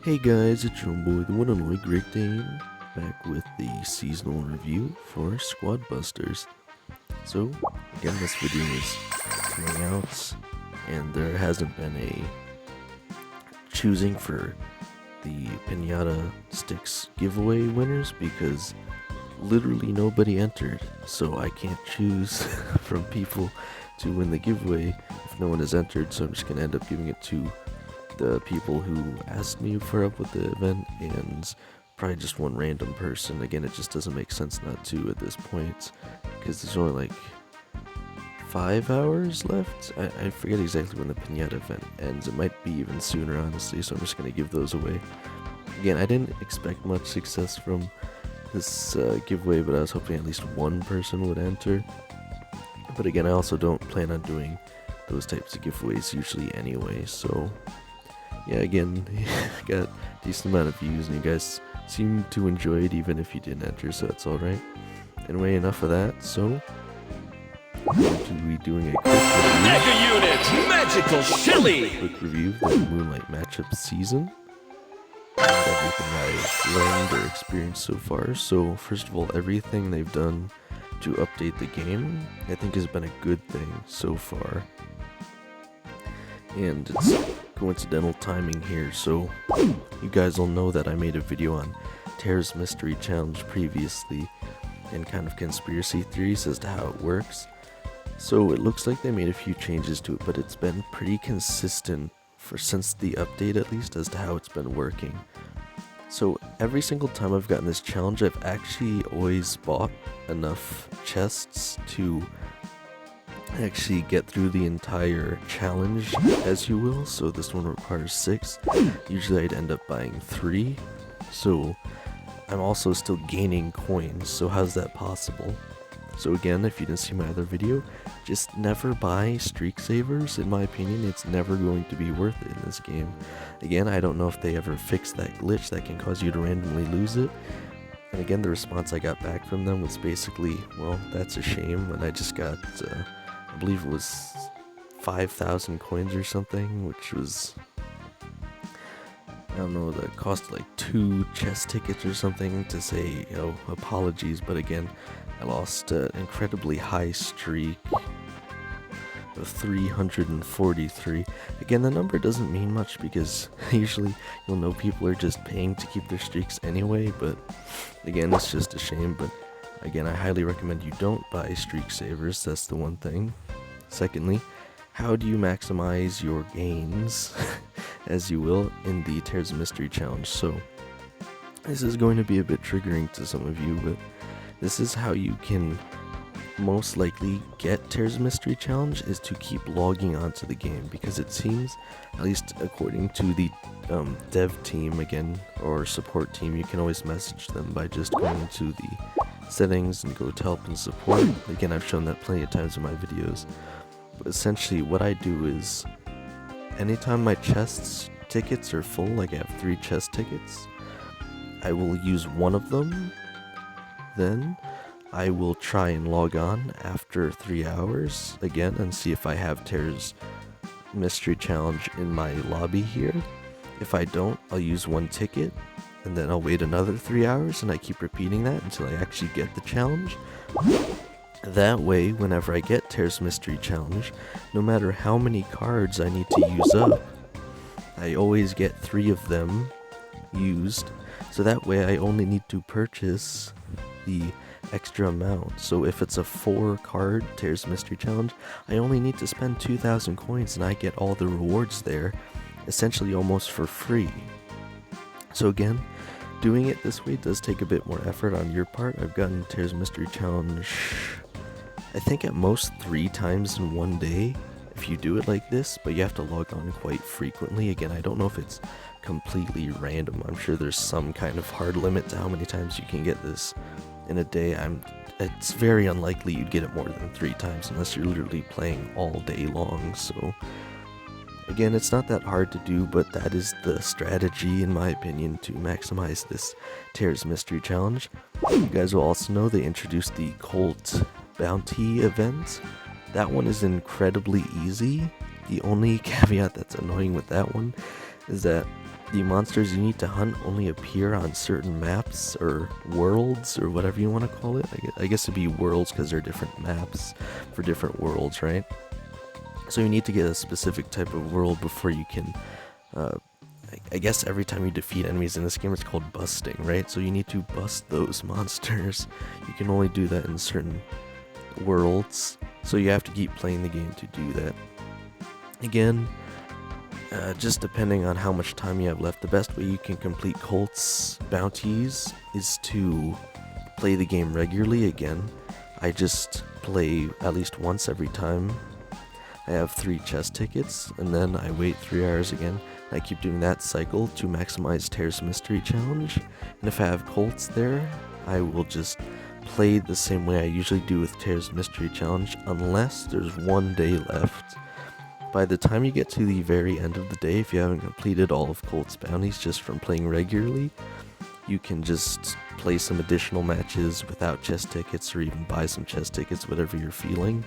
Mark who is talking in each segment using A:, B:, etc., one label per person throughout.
A: Hey guys, it's your boy, the one and only Great Dane, back with the seasonal review for Squad Busters. So, again, this video is coming out, and there hasn't been a choosing for the Pinata Sticks giveaway winners because literally nobody entered, so I can't choose from people to win the giveaway if no one has entered, so I'm just gonna end up giving it to the people who asked me for help with the event and probably just one random person. Again, it just doesn't make sense not to at this point because there's only like 5 hours left. I forget exactly when the Pinata event ends. It might be even sooner, honestly, so I'm just going to give those away. Again, I didn't expect much success from this giveaway, but I was hoping at least one person would enter. But again, I also don't plan on doing those types of giveaways usually anyway, so yeah, again, got a decent amount of views, and you guys seem to enjoy it even if you didn't enter, so that's alright. Anyway, enough of that, so I'm going to be doing a quick review.
B: Mega Unit! Magical Shelly!
A: Quick review of the Moonlight Matchup season and everything I've learned or experienced so far. So, first of all, everything they've done to update the game, I think has been a good thing so far. And it's coincidental timing here, so you guys will know that I made a video on Terra's Mystery Challenge previously and kind of conspiracy theories as to how it works. So it looks like they made a few changes to it, but it's been pretty consistent since the update at least as to how it's been working. So every single time I've gotten this challenge, I've actually always bought enough chests to actually get through the entire challenge, as you will. So this one requires 6. Usually I'd end up buying 3. So I'm also still gaining coins. So how's that possible? So again, if you didn't see my other video, just never buy streak savers. In my opinion, it's never going to be worth it in this game. Again, I don't know if they ever fixed that glitch that can cause you to randomly lose it. And again, the response I got back from them was basically, well, that's a shame. And I just got I believe it was 5,000 coins or something, which was, I don't know, the cost like 2 chess tickets or something to say, you know, apologies. But again, I lost an incredibly high streak of 343. Again, the number doesn't mean much because usually you'll know people are just paying to keep their streaks anyway, but again, it's just a shame. But again, I highly recommend you don't buy streak savers, that's the one thing. Secondly, how do you maximize your gains, as you will, in the Terra's Mystery Challenge? So, this is going to be a bit triggering to some of you, but this is how you can most likely get Terra's Mystery Challenge, is to keep logging onto the game, because it seems, at least according to the dev team, again, or support team, you can always message them by just going to the settings and go to help and support. Again, I've shown that plenty of times in my videos. But essentially what I do is, anytime my chest tickets are full, like I have 3 chest tickets, I will use one of them. Then I will try and log on after 3 hours again and see if I have Terra's Mystery Challenge in my lobby here. If I don't, I'll use 1 ticket, and then I'll wait another 3 hours, and I keep repeating that until I actually get the challenge. That way, whenever I get Terra's Mystery Challenge, no matter how many cards I need to use up, I always get 3 of them used, so that way I only need to purchase the extra amount. So if it's a 4 card Terra's Mystery Challenge, I only need to spend 2,000 coins and I get all the rewards there, essentially almost for free. So again, doing it this way does take a bit more effort on your part. I've gotten Terra's Mystery Challenge, I think at most 3 times in one day if you do it like this, but you have to log on quite frequently. Again, I don't know if it's completely random. I'm sure there's some kind of hard limit to how many times you can get this in a day. It's very unlikely you'd get it more than 3 times unless you're literally playing all day long. So again, it's not that hard to do, but that is the strategy, in my opinion, to maximize this Terra's Mystery Challenge. You guys will also know they introduced the Cult Bounty event. That one is incredibly easy. The only caveat that's annoying with that one is that the monsters you need to hunt only appear on certain maps or worlds or whatever you want to call it. I guess it'd be worlds because they're different maps for different worlds, right? So you need to get a specific type of world before you can, I guess every time you defeat enemies in this game it's called busting, right? So you need to bust those monsters. You can only do that in certain worlds, so you have to keep playing the game to do that. Again, just depending on how much time you have left, the best way you can complete Colt's bounties is to play the game regularly. Again, I just play at least once every time. I have 3 chest tickets, and then I wait 3 hours again. I keep doing that cycle to maximize Tear's Mystery Challenge, and if I have Colts there, I will just play the same way I usually do with Tear's Mystery Challenge, unless there's 1 day left. By the time you get to the very end of the day, if you haven't completed all of Colt's bounties just from playing regularly, you can just play some additional matches without chest tickets, or even buy some chest tickets, whatever you're feeling.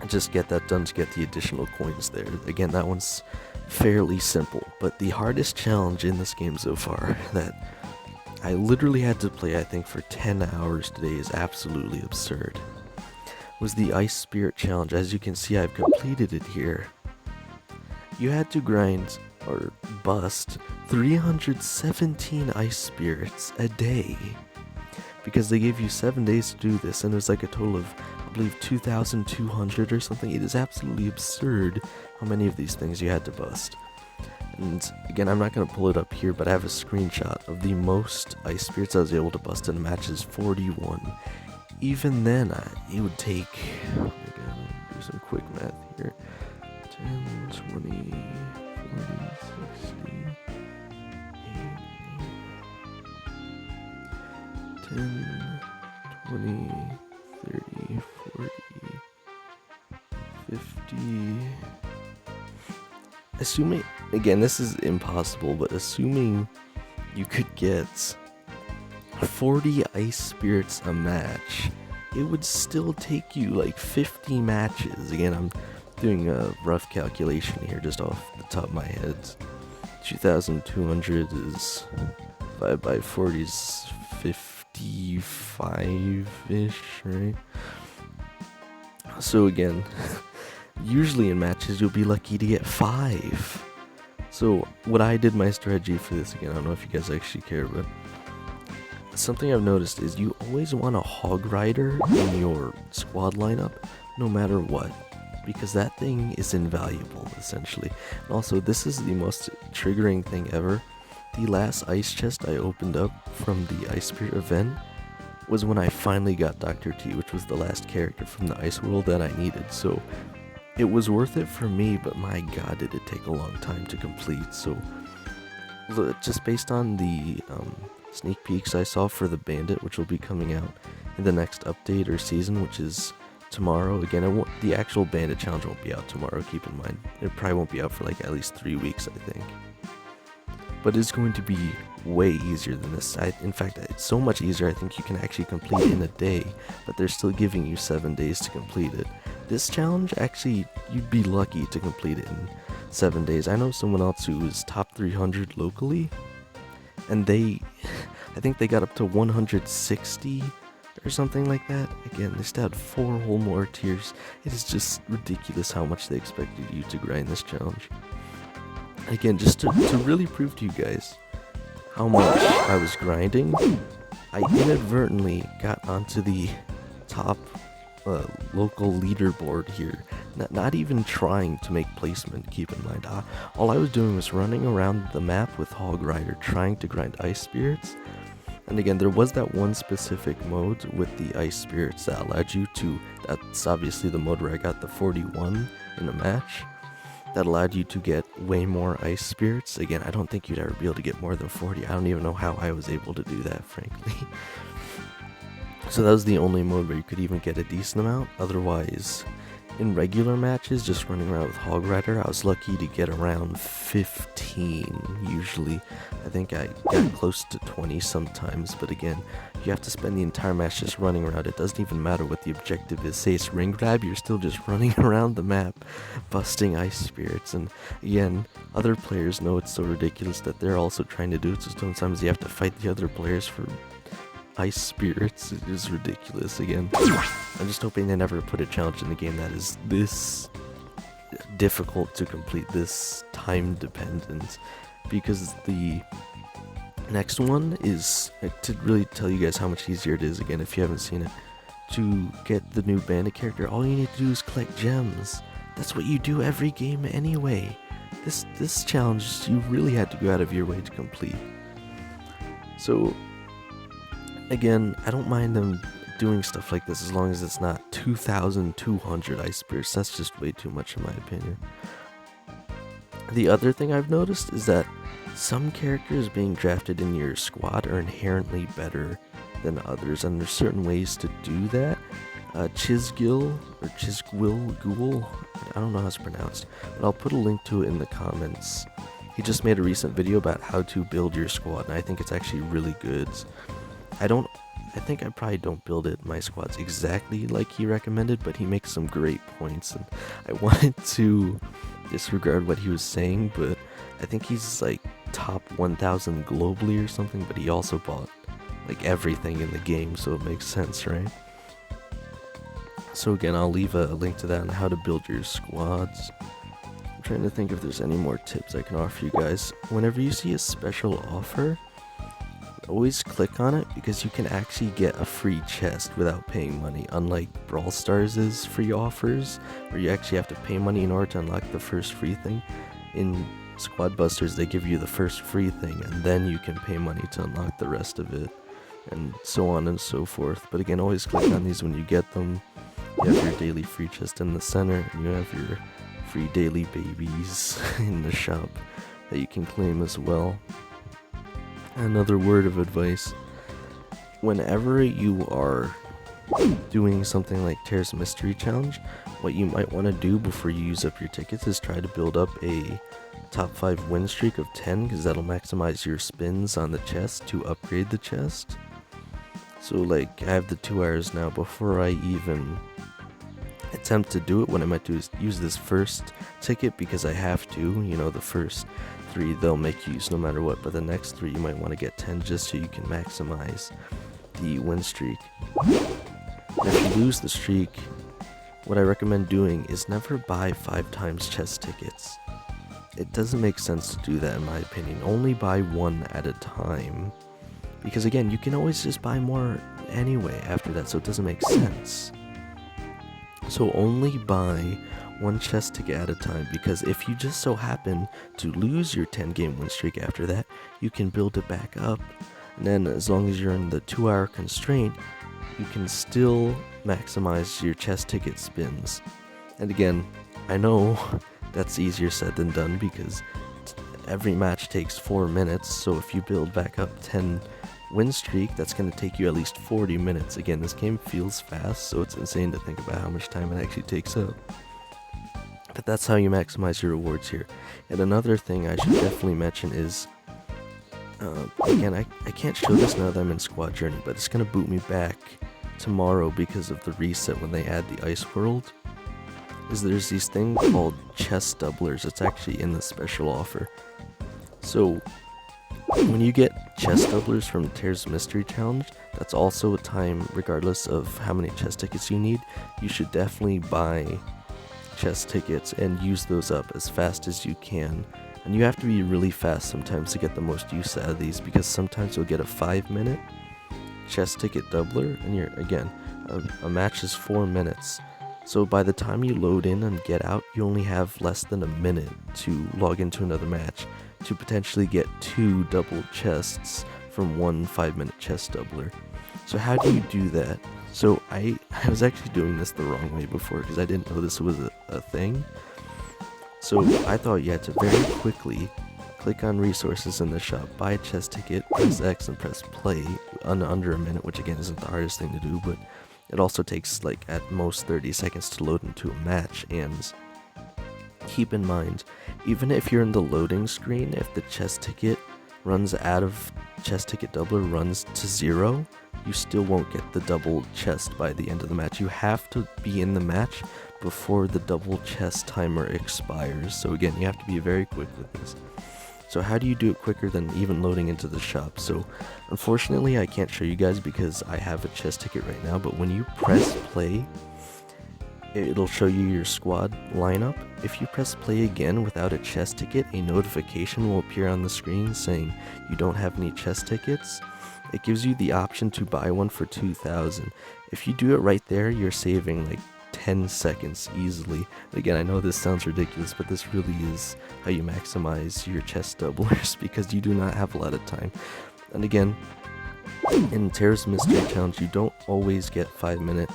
A: Just get that done to get the additional coins there. Again, that one's fairly simple, but the hardest challenge in this game so far that I literally had to play, I think, for 10 hours today is absolutely absurd, was the Ice Spirit Challenge. As you can see, I've completed it here. You had to grind or bust 317 Ice Spirits a day, because they gave you 7 days to do this, and it was like a total of, I believe, 2,200 or something. It is absolutely absurd how many of these things you had to bust. And again, I'm not going to pull it up here, but I have a screenshot of the most Ice Spirits I was able to bust in a match is 41. Even then, it would take, again, do some quick math here, 10, 20, 40, 60, 80, 10, 20, 30, 40, 50, assuming, again, this is impossible, but assuming you could get 40 Ice Spirits a match, it would still take you like 50 matches. Again, I'm doing a rough calculation here just off the top of my head. 2,200 is 5 by 40 is 55-ish, right? So again, usually in matches you'll be lucky to get 5. So what I did, my strategy for this, again, I don't know if you guys actually care, but something I've noticed is you always want a Hog Rider in your squad lineup, no matter what, because that thing is invaluable, essentially. And also, this is the most triggering thing ever. The last ice chest I opened up from the Ice Spirit event was when I finally got Dr. T, which was the last character from the Ice World that I needed, so it was worth it for me, but my god, did it take a long time to complete. So just based on the sneak peeks I saw for the Bandit, which will be coming out in the next update or season, which is tomorrow. Again, the actual Bandit challenge won't be out tomorrow, keep in mind. It probably won't be out for like at least 3 weeks, I think. But it's going to be way easier than this. In fact, it's so much easier, I think you can actually complete it in a day, but they're still giving you 7 days to complete it. This challenge, actually, you'd be lucky to complete it in 7 days. I know someone else who was top 300 locally, and I think they got up to 160 or something like that. Again, they still had 4 whole more tiers. It is just ridiculous how much they expected you to grind this challenge. Again, just to really prove to you guys how much I was grinding, I inadvertently got onto the top local leaderboard here. Not even trying to make placement, keep in mind. All I was doing was running around the map with Hog Rider, trying to grind Ice Spirits. And again, there was that one specific mode with the Ice Spirits that allowed you to, that's obviously the mode where I got the 41 in a match, that allowed you to get way more Ice Spirits. Again, I don't think you'd ever be able to get more than 40. I don't even know how I was able to do that, frankly. So that was the only mode where you could even get a decent amount. Otherwise, in regular matches, just running around with Hog Rider, I was lucky to get around 15 usually. I think I got close to 20 sometimes, but again, you have to spend the entire match just running around. It doesn't even matter what the objective is. Say it's ring grab, you're still just running around the map, busting ice spirits. And again, other players know it's so ridiculous that they're also trying to do it, so sometimes you have to fight the other players for ice spirits. It is ridiculous. Again, I'm just hoping they never put a challenge in the game that is this difficult to complete, this time dependent, because the next one is to really tell you guys how much easier it is. Again, if you haven't seen it, to get the new bandit character, all you need to do is collect gems. That's what you do every game anyway. This challenge you really had to go out of your way to complete. So again, I don't mind them doing stuff like this as long as it's not 2,200 ice spirits. That's just way too much in my opinion. The other thing I've noticed is that some characters being drafted in your squad are inherently better than others, and there's certain ways to do that. Chizgil, or Chizgil, I don't know how it's pronounced, but I'll put a link to it in the comments. He just made a recent video about how to build your squad, and I think it's actually really good. I think I probably don't build my squads exactly like he recommended, but he makes some great points, and I wanted to disregard what he was saying, but I think he's like top 1,000 globally or something, but he also bought like everything in the game, so it makes sense, right? So again, I'll leave a link to that on how to build your squads. I'm trying to think if there's any more tips I can offer you guys. Whenever you see a special offer, always click on it, because you can actually get a free chest without paying money, unlike Brawl Stars' free offers, where you actually have to pay money in order to unlock the first free thing. In Squad Busters, they give you the first free thing, and then you can pay money to unlock the rest of it, and so on and so forth. But again, always click on these when you get them. You have your daily free chest in the center, and you have your free daily babies in the shop that you can claim as well. Another word of advice: whenever you are doing something like Terra's Mystery Challenge, what you might want to do before you use up your tickets is try to build up a top 5 win streak of 10, because that'll maximize your spins on the chest to upgrade the chest. So like, I have the 2 hours now. Before I even attempt to do it, what I might do is use this first ticket, because I have to, you know, the first 3 they'll make you use no matter what, but the next 3 you might want to get 10 just so you can maximize the win streak. And if you lose the streak, what I recommend doing is never buy 5 times chest tickets. It doesn't make sense to do that in my opinion. Only buy 1 at a time, because again, you can always just buy more anyway after that, so it doesn't make sense. So only buy 1 chest ticket at a time, because if you just so happen to lose your 10 game win streak after that, you can build it back up, and then as long as you're in the 2-hour constraint, you can still maximize your chest ticket spins. And again, I know that's easier said than done, because every match takes 4 minutes, so if you build back up 10 win streak, that's going to take you at least 40 minutes. Again, this game feels fast, so it's insane to think about how much time it actually takes up. But that's how you maximize your rewards here. And another thing I should definitely mention is, again, I can't show this now that I'm in Squad Journey, but it's going to boot me back tomorrow because of the reset when they add the Ice World. Is there's these things called chest doublers. It's actually in the special offer. So when you get chest doublers from Terra's Mystery Challenge, that's also a time, regardless of how many chest tickets you need, you should definitely buy chest tickets and use those up as fast as you can. And you have to be really fast sometimes to get the most use out of these, because sometimes you'll get a 5-minute chest ticket doubler, and you're, again, a match is 4 minutes. So by the time you load in and get out, you only have less than a minute to log into another match to potentially get 2 double chests from 1 5-minute chest doubler. So how do you do that? So I was actually doing this the wrong way before, because I didn't know this was a thing. So I thought you had to very quickly click on resources in the shop, buy a chest ticket, press X and press play under a minute, which again isn't the hardest thing to do, but It also takes like at most 30 seconds to load into a match, and keep in mind, even if you're in the loading screen, if the chest ticket runs out of chest ticket doubler runs to 0, you still won't get the double chest by the end of the match. You have to be in the match before the double chest timer expires. So again, you have to be very quick with this. So how do you do it quicker than even loading into the shop? So unfortunately I can't show you guys because I have a chest ticket right now, but when you press play, it'll show you your squad lineup. If you press play again without a chest ticket, a notification will appear on the screen saying you don't have any chest tickets. It gives you the option to buy one for 2,000. If you do it right there, you're saving like 10 seconds easily. Again, I know this sounds ridiculous, but this really is how you maximize your chest doublers because you do not have a lot of time. And again, in Terra's Mystery Challenge, you don't always get 5-minute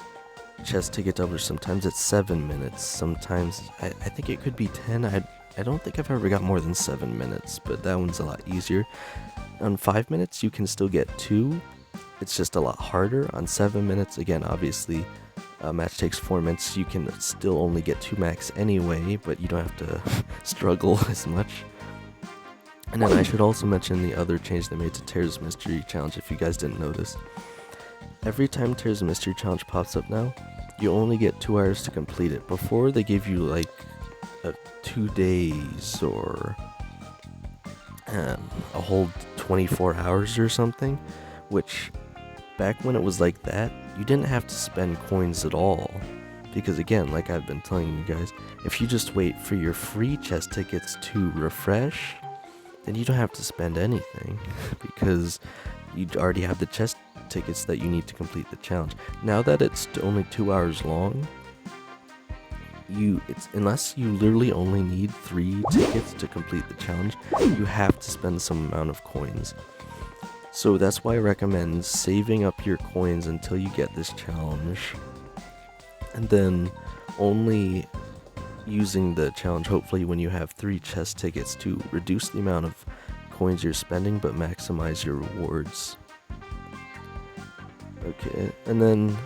A: chest ticket doublers. Sometimes it's 7 minutes. Sometimes I think it could be 10. I don't think I've ever got more than 7 minutes, but that one's a lot easier. On 5 minutes, you can still get 2. It's just a lot harder. On 7 minutes, again, obviously, a match takes 4 minutes. You can still only get 2 max anyway, but you don't have to struggle as much. And then I should also mention the other change they made to Terra's Mystery Challenge if you guys didn't notice. Every time Terra's Mystery Challenge pops up now, you only get 2 hours to complete it. Before, they gave you like 2 days or a whole 24 hours or something, which back when it was like that, you didn't have to spend coins at all. Because again, like I've been telling you guys, if you just wait for your free chest tickets to refresh, then you don't have to spend anything because you already have the chest tickets that you need to complete the challenge. Now that it's only 2 hours long, unless you literally only need 3 tickets to complete the challenge, you have to spend some amount of coins. So that's why I recommend saving up your coins until you get this challenge, and then only using the challenge hopefully when you have 3 chest tickets to reduce the amount of coins you're spending but maximize your rewards. Okay, and then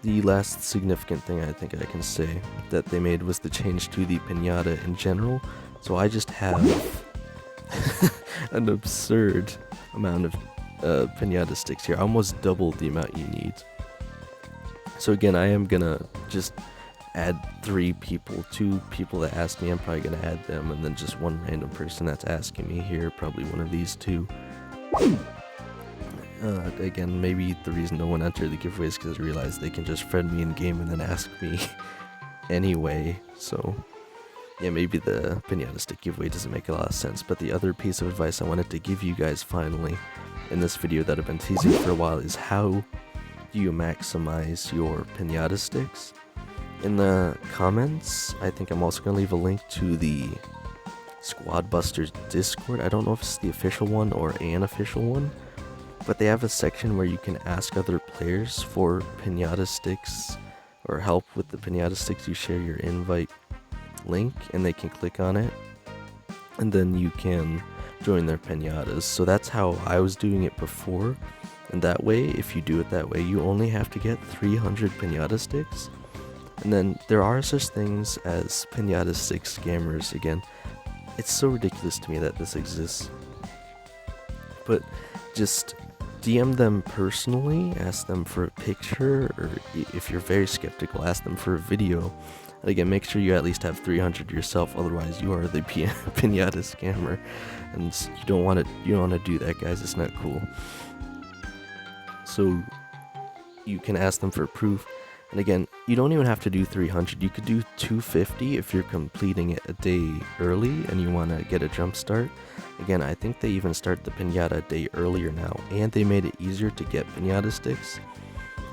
A: the last significant thing I think I can say that they made was the change to the piñata in general. So I just have an absurd amount of piñata sticks here, almost double the amount you need. So again, I am gonna just add 3 people, 2 people that asked me, I'm probably gonna add them, and then just 1 random person that's asking me here, probably one of these 2. Again, maybe the reason no one entered the giveaway is because I realized they can just friend me in game and then ask me anyway. So yeah, maybe the piñata stick giveaway doesn't make a lot of sense. But the other piece of advice I wanted to give you guys finally in this video that I've been teasing for a while is how do you maximize your piñata sticks. In the comments, I think I'm also going to leave a link to the Squad Busters Discord. I don't know if it's the official one or an official one, but they have a section where you can ask other players for piñata sticks or help with the piñata sticks. You share your invite link and they can click on it, and then you can join their piñatas. So that's how I was doing it before, and that way, if you do it that way, you only have to get 300 piñata sticks. And then there are such things as piñata stick scammers. Again, it's so ridiculous to me that this exists, but just DM them personally, ask them for a picture, or if you're very skeptical, ask them for a video. And again, make sure you at least have 300 yourself, otherwise you are the piñata scammer, and you don't want to do that, guys. It's not cool. So you can ask them for proof. And again, you don't even have to do 300. You could do 250 if you're completing it a day early and you want to get a jump start. Again, I think they even start the piñata a day earlier now, and they made it easier to get piñata sticks.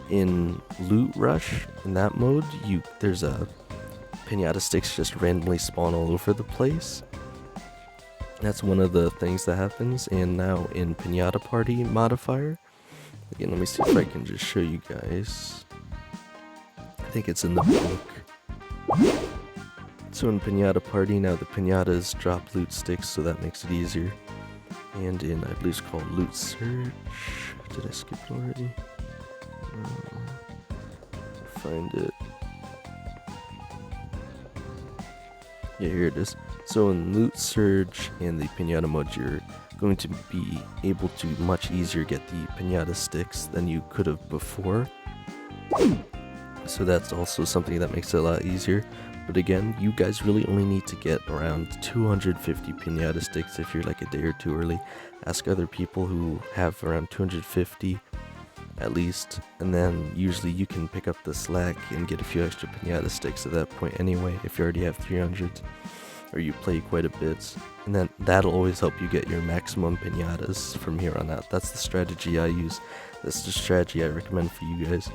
A: In Loot Rush, in that mode, there's a piñata sticks just randomly spawn all over the place. That's one of the things that happens. And now in Piñata Party modifier, again, let me see if I can just show you guys. I think it's in the book. So in Piñata Party, now the piñatas drop loot sticks, so that makes it easier. And in, I believe it's called Loot Search. Did I skip it already? find it. Yeah, here it is. So in Loot Surge and the Pinata mode, you're going to be able to much easier get the Pinata sticks than you could have before. So that's also something that makes it a lot easier. But again, you guys really only need to get around 250 Pinata sticks if you're like a day or two early. Ask other people who have around 250 at least, and then usually you can pick up the slack and get a few extra Pinata sticks at that point anyway if you already have 300 or you play quite a bit, and then that'll always help you get your maximum Pinatas from here on out. That's the strategy I use. That's the strategy I recommend for you guys.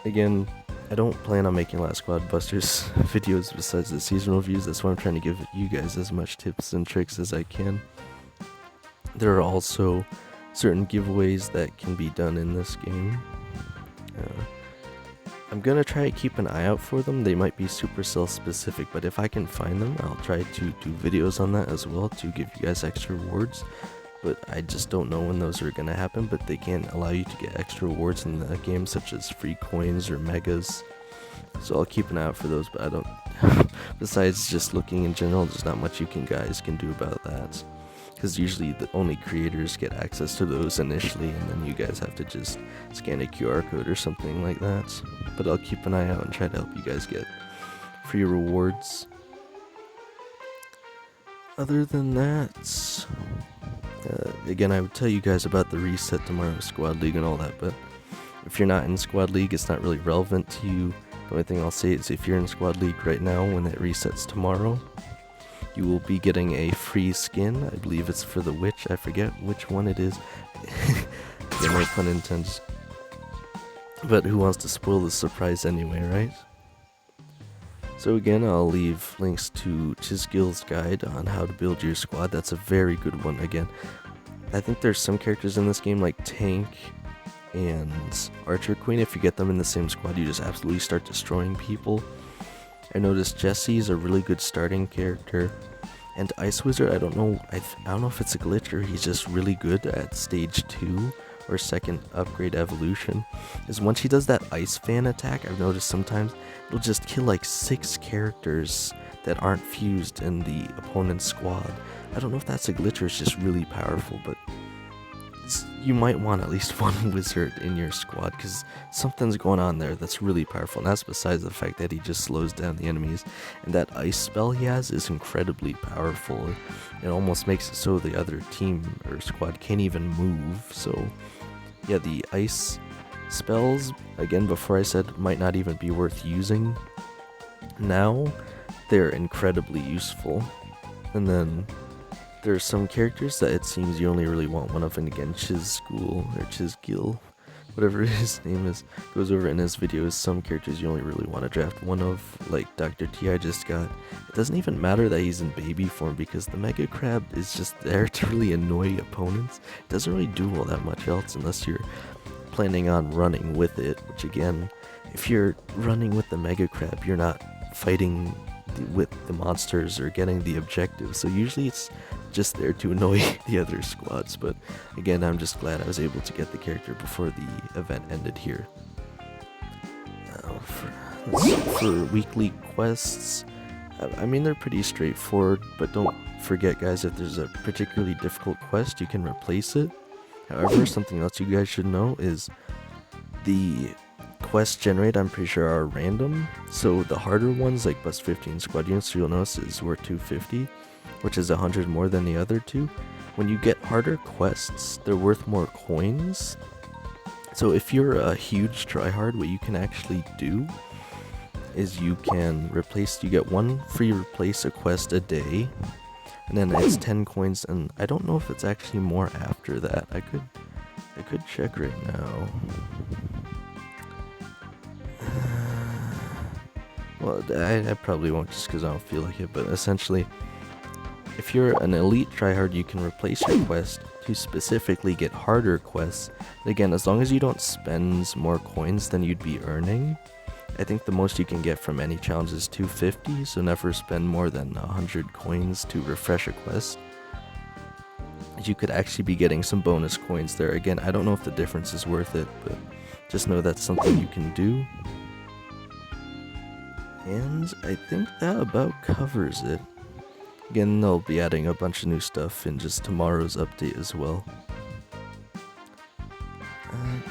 A: Again, I don't plan on making a lot of Squad Busters videos besides the seasonal reviews. That's why I'm trying to give you guys as much tips and tricks as I can. There are also certain giveaways that can be done in this game. I'm gonna try to keep an eye out for them. They might be Supercell specific, but if I can find them, I'll try to do videos on that as well to give you guys extra rewards. But I just don't know when those are gonna happen, but they can allow you to get extra rewards in the game, such as free coins or megas. So I'll keep an eye out for those, but I don't besides just looking in general, there's not much you guys can do about that. Because usually the only creators get access to those initially, and then you guys have to just scan a QR code or something like that. But I'll keep an eye out and try to help you guys get free rewards. Other than that, again, I would tell you guys about the reset tomorrow, Squad League and all that, but if you're not in Squad League, it's not really relevant to you. The only thing I'll say is if you're in Squad League right now, when it resets tomorrow, you will be getting a free skin. I believe it's for the witch. I forget which one it is. Yeah, no pun intended. But who wants to spoil the surprise anyway, right? So again, I'll leave links to Chizgill's guide on how to build your squad. That's a very good one. Again, I think there's some characters in this game like Tank and Archer Queen. If you get them in the same squad, you just absolutely start destroying people. I noticed Jesse's a really good starting character, and Ice Wizard, I don't know if it's a glitch or he's just really good at stage 2 or second upgrade evolution, is once he does that ice fan attack, I've noticed sometimes it'll just kill like 6 characters that aren't fused in the opponent's squad. I don't know if that's a glitch or it's just really powerful, but you might want at least one wizard in your squad because something's going on there that's really powerful, and that's besides the fact that he just slows down the enemies, and that ice spell he has is incredibly powerful. It almost makes it so the other team or squad can't even move. So yeah, the ice spells, again, before I said might not even be worth using. Now they're incredibly useful. And then there's some characters that it seems you only really want one of, and again, Chizgill, whatever his name is, goes over in his videos. Some characters you only really want to draft one of, like Dr. T I just got. It doesn't even matter that he's in baby form because the Mega Crab is just there to really annoy opponents. It doesn't really do all that much else unless you're planning on running with it, which again, if you're running with the Mega Crab, you're not fighting with the monsters or getting the objective, so usually it's just there to annoy the other squads. But again, I'm just glad I was able to get the character before the event ended here. Now for weekly quests, I mean, they're pretty straightforward, but don't forget, guys, if there's a particularly difficult quest, you can replace it. However, something else you guys should know is the quests generated, I'm pretty sure, are random. So the harder ones, like Bust 15 squad units, you'll notice is worth 250, which is 100 more than the other two. When you get harder quests, they're worth more coins. So if you're a huge tryhard, what you can actually do is you get one free replace a quest a day, and then it's 10 coins, and I don't know if it's actually more after that. I could check right now. Well, I probably won't just because I don't feel like it, but essentially, if you're an elite tryhard, you can replace your quest to specifically get harder quests. But again, as long as you don't spend more coins than you'd be earning, I think the most you can get from any challenge is 250, so never spend more than 100 coins to refresh a quest. You could actually be getting some bonus coins there. Again, I don't know if the difference is worth it, but just know that's something you can do. And I think that about covers it. Again, they'll be adding a bunch of new stuff in just tomorrow's update as well.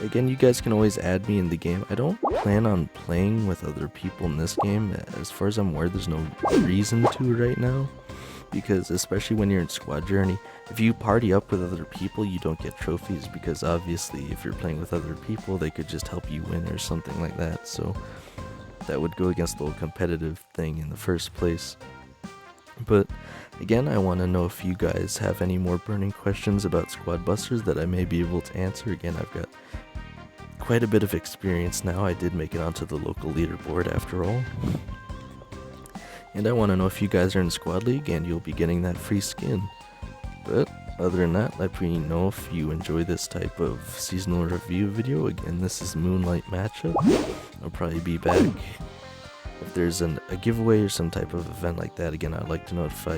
A: Again, you guys can always add me in the game. I don't plan on playing with other people in this game. As far as I'm aware, there's no reason to right now. Because especially when you're in Squad Journey, if you party up with other people, you don't get trophies. Because obviously, if you're playing with other people, they could just help you win or something like that. So that would go against the whole competitive thing in the first place. But again, I want to know if you guys have any more burning questions about Squad Busters that I may be able to answer. Again, I've got quite a bit of experience now. I did make it onto the local leaderboard after all. And I want to know if you guys are in Squad League and you'll be getting that free skin. But other than that, let me know if you enjoy this type of seasonal review video. Again, this is Moonlight Matchup. I'll probably be back if there's a giveaway or some type of event like that. Again, I'd like to notify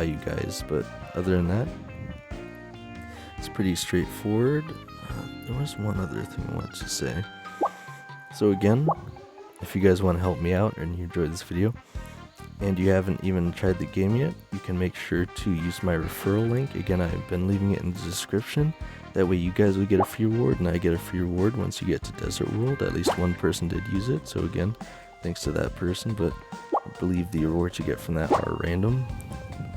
A: you guys. But other than that, it's pretty straightforward. There was one other thing I wanted to say. So again, if you guys want to help me out and you enjoyed this video, and you haven't even tried the game yet, you can make sure to use my referral link. Again, I've been leaving it in the description. That way you guys will get a free reward, and I get a free reward once you get to Desert World. At least one person did use it, so again, thanks to that person. But I believe the rewards you get from that are random.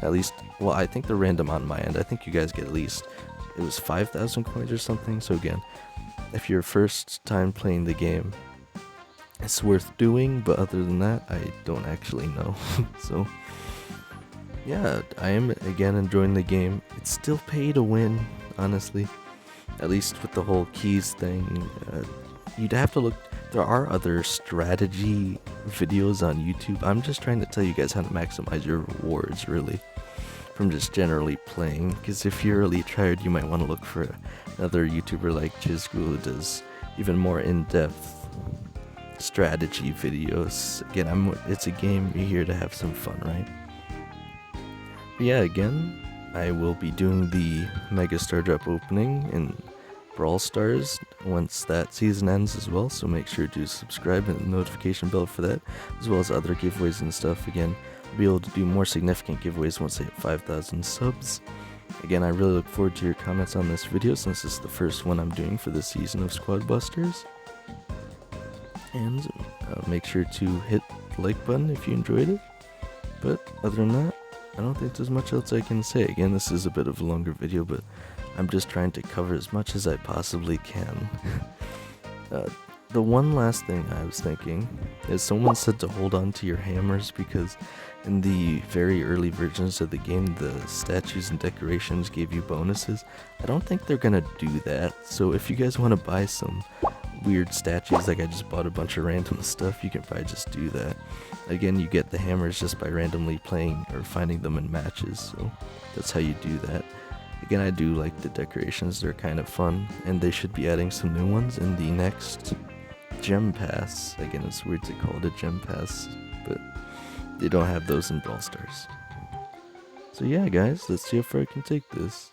A: At least, well, I think they're random on my end. I think you guys get at least, it was 5,000 coins or something. So again, if you're first time playing the game, it's worth doing, but other than that, I don't actually know. So yeah, I am again enjoying the game. It's still pay to win, honestly. At least with the whole keys thing. You'd have to look. There are other strategy videos on YouTube. I'm just trying to tell you guys how to maximize your rewards, really, from just generally playing. Because if you're really tired, you might want to look for another YouTuber like Jizgu who does even more in-depth strategy videos. Again, it's a game, you're here to have some fun, right? But yeah, again, I will be doing the Mega Star Drop opening in Brawl Stars once that season ends as well, so make sure to subscribe and the notification bell for that, as well as other giveaways and stuff. Again, I'll be able to do more significant giveaways once I hit 5,000 subs. Again, I really look forward to your comments on this video, since this is the first one I'm doing for the season of Squad Busters. And make sure to hit the like button if you enjoyed it. But other than that, I don't think there's much else I can say. Again, this is a bit of a longer video, but I'm just trying to cover as much as I possibly can. The one last thing I was thinking is, someone said to hold on to your hammers, because in the very early versions of the game, the statues and decorations gave you bonuses. I don't think they're gonna do that, so if you guys want to buy some weird statues, like I just bought a bunch of random stuff, you can probably just do that. Again, you get the hammers just by randomly playing or finding them in matches, so that's how you do that. Again, I do like the decorations, they're kind of fun, and they should be adding some new ones in the next gem pass. Again, it's weird to call it a gem pass, but they don't have those in Brawl Stars. So yeah, guys, let's see how far I can take this.